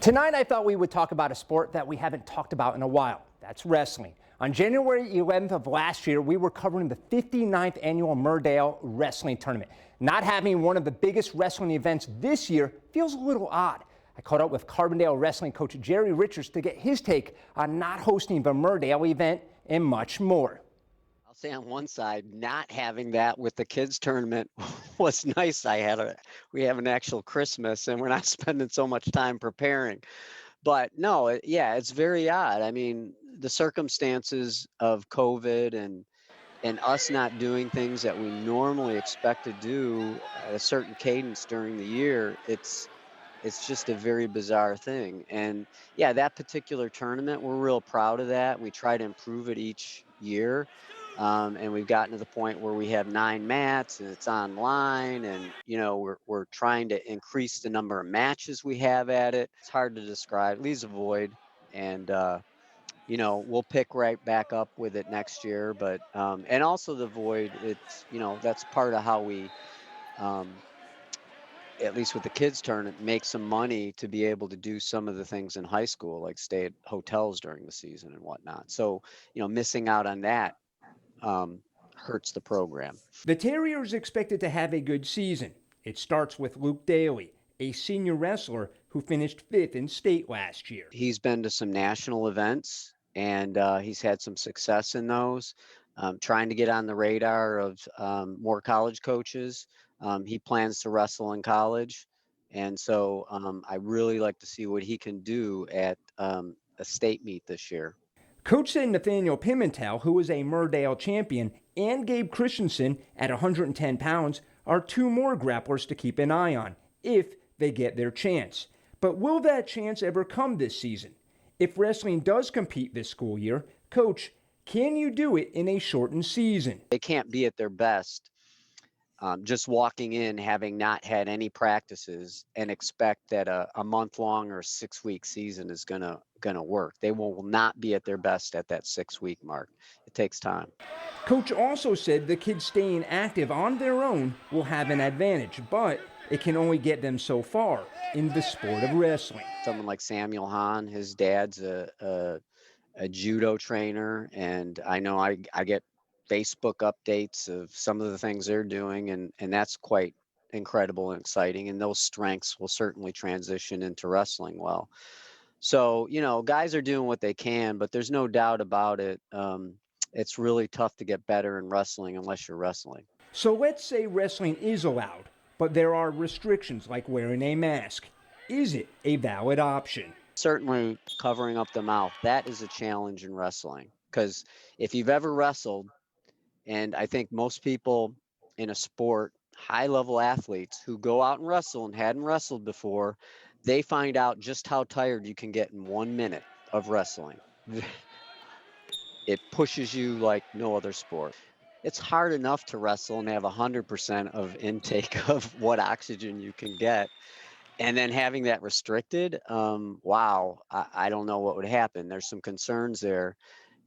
Tonight, I thought we would talk about a sport that we haven't talked about in a while. That's wrestling. On January 11th of last year, we were covering the 59th annual Murdale Wrestling Tournament. Not having one of the biggest wrestling events this year feels a little odd. I caught up with Carbondale wrestling coach Jerry Richards to get his take on not hosting the Murdale event and much more. I'll say on one side, not having that with the kids tournament was nice. We have an actual Christmas and we're not spending so much time preparing. But no, yeah, it's very odd. I mean, the circumstances of COVID and us not doing things that we normally expect to do at a certain cadence during the year, it's just a very bizarre thing. And yeah, that particular tournament, we're real proud of that. We try to improve it each year. And we've gotten to the point where we have 9 mats and it's online, and we're trying to increase the number of matches we have at it. It's hard to describe. It leaves a void, and we'll pick right back up with it next year. But and also the void, it's that's part of how we at least with the kids tournament, make some money to be able to do some of the things in high school, like stay at hotels during the season and whatnot. So, missing out on that hurts the program. The Terriers expected to have a good season. It starts with Luke Daly, a senior wrestler who finished 5th in state last year. He's been to some national events and he's had some success in those, trying to get on the radar of more college coaches. He plans to wrestle in college. And so I really like to see what he can do at a state meet this year. Coach said Nathaniel Pimental, who is a Murdale champion, and Gabe Christensen at 110 pounds are 2 more grapplers to keep an eye on if they get their chance. But will that chance ever come this season? If wrestling does compete this school year, Coach, can you do it in a shortened season? They can't be at their best just walking in, having not had any practices, and expect that a month-long or 6-week season is gonna work. They will not be at their best at that 6-week mark. It takes time. Coach also said the kids staying active on their own will have an advantage, but it can only get them so far in the sport of wrestling. Someone like Samuel Hahn, his dad's a judo trainer, and I know I get Facebook updates of some of the things they're doing, and that's quite incredible and exciting. And those strengths will certainly transition into wrestling well. So, guys are doing what they can, but there's no doubt about it. It's really tough to get better in wrestling unless you're wrestling. So let's say wrestling is allowed, but there are restrictions like wearing a mask. Is it a valid option? Certainly covering up the mouth. That is a challenge in wrestling, because if you've ever wrestled, and I think most people in a sport, high-level athletes who go out and wrestle and hadn't wrestled before, they find out just how tired you can get in 1 minute of wrestling. It pushes you like no other sport. It's hard enough to wrestle and have 100% of intake of what oxygen you can get. And then having that restricted, wow, I don't know what would happen. There's some concerns there.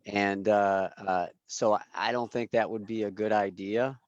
And so I don't think that would be a good idea.